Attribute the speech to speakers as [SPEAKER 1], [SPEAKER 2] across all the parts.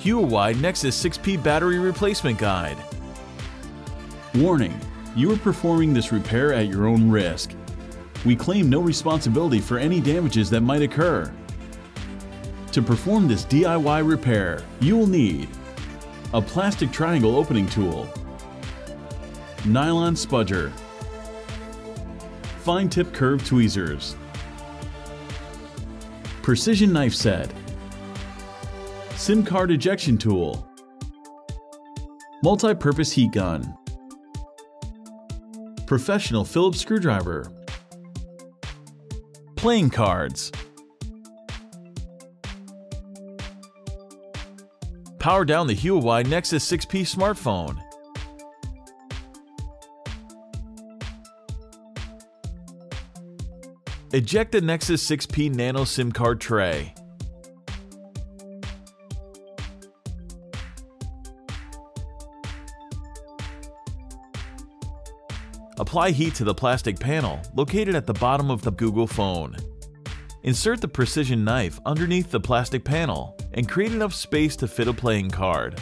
[SPEAKER 1] Huawei Nexus 6P Battery Replacement Guide.
[SPEAKER 2] Warning: you are performing this repair at your own risk. We claim no responsibility for any damages that might occur. To perform this DIY repair, you will need a plastic triangle opening tool, nylon spudger, fine tip curved tweezers, precision knife set, SIM card ejection tool, multi-purpose heat gun, professional Phillips screwdriver,
[SPEAKER 1] Playing cards. Power down the Huawei Nexus 6P smartphone. Eject the Nexus 6P Nano SIM card tray. Apply heat to the plastic panel located at the bottom of the Google phone. Insert the precision knife underneath the plastic panel and create enough space to fit a playing card.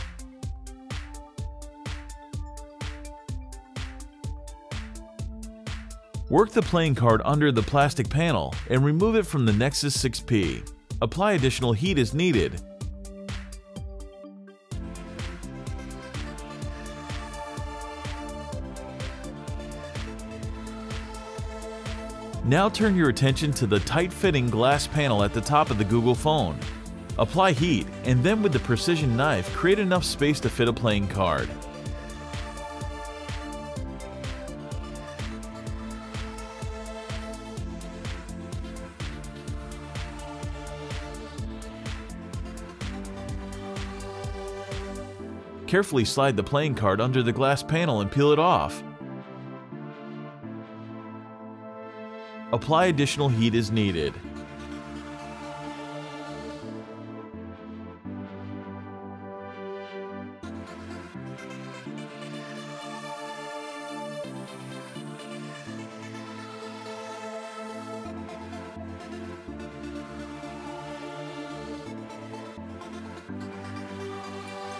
[SPEAKER 1] Work the playing card under the plastic panel and remove it from the Nexus 6P. Apply additional heat as needed. Now turn your attention to the tight-fitting glass panel at the top of the Google phone. Apply heat, and then with the precision knife, create enough space to fit a playing card. Carefully slide the playing card under the glass panel and peel it off. Apply additional heat as needed.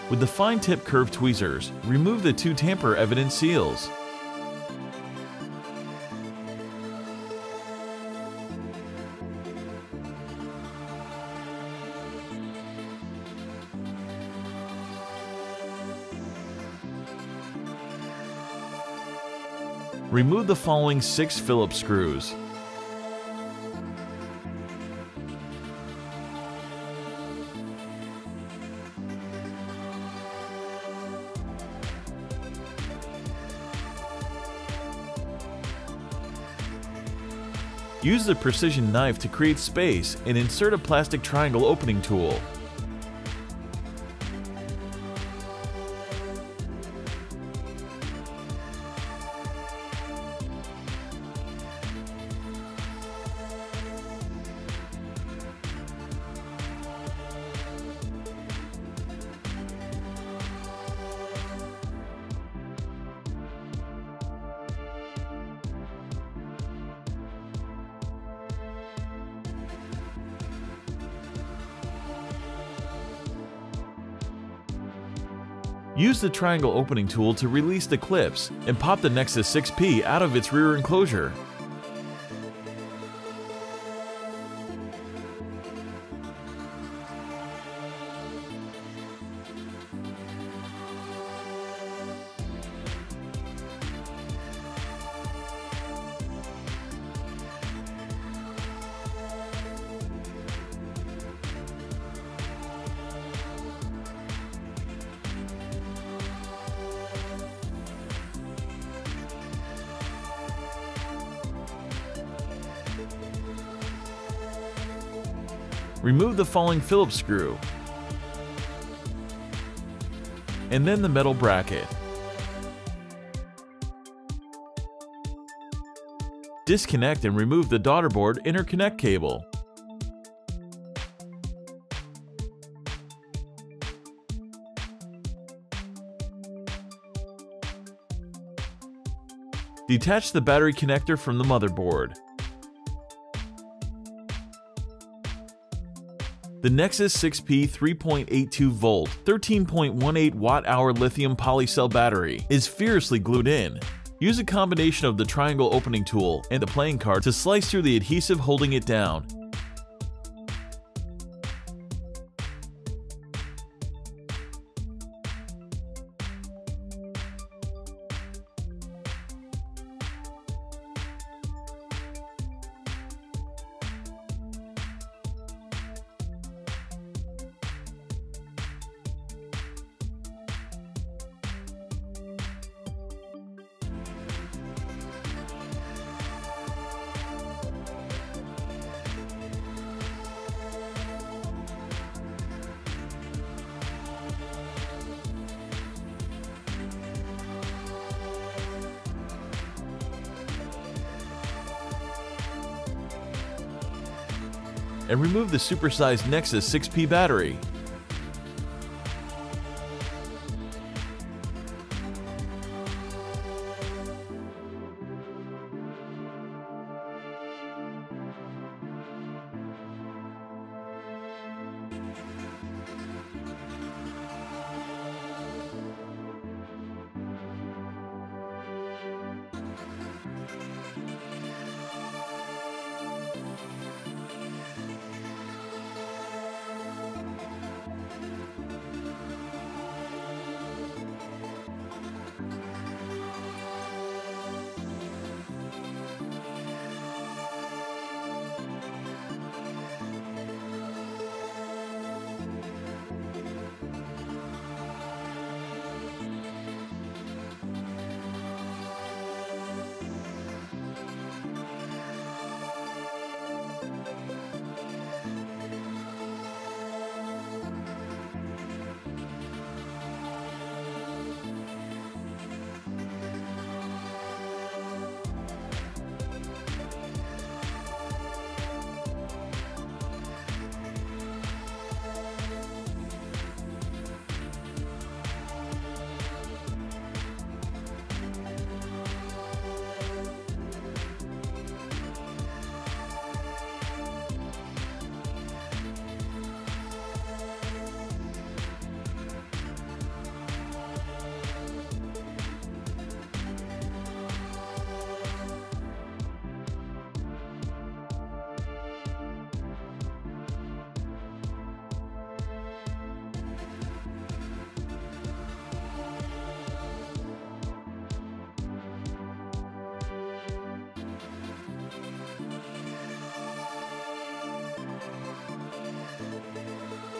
[SPEAKER 1] With the fine tip curved tweezers, remove the two tamper evident seals. Remove the following 6 Phillips screws. Use the precision knife to create space and insert a plastic triangle opening tool. Use the triangle opening tool to release the clips and pop the Nexus 6P out of its rear enclosure. Remove the falling Phillips screw, and then the metal bracket. Disconnect and remove the daughterboard interconnect cable. Detach the battery connector from the motherboard. The Nexus 6P 3.82 volt, 13.18 watt-hour lithium polycell battery is fiercely glued in. Use a combination of the triangle opening tool and the playing card to slice through the adhesive holding it down. And remove the supersized Nexus 6P battery.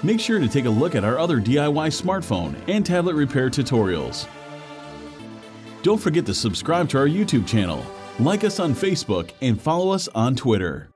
[SPEAKER 2] Make sure to take a look at our other DIY smartphone and tablet repair tutorials. Don't forget to subscribe to our YouTube channel, like us on Facebook, and follow us on Twitter.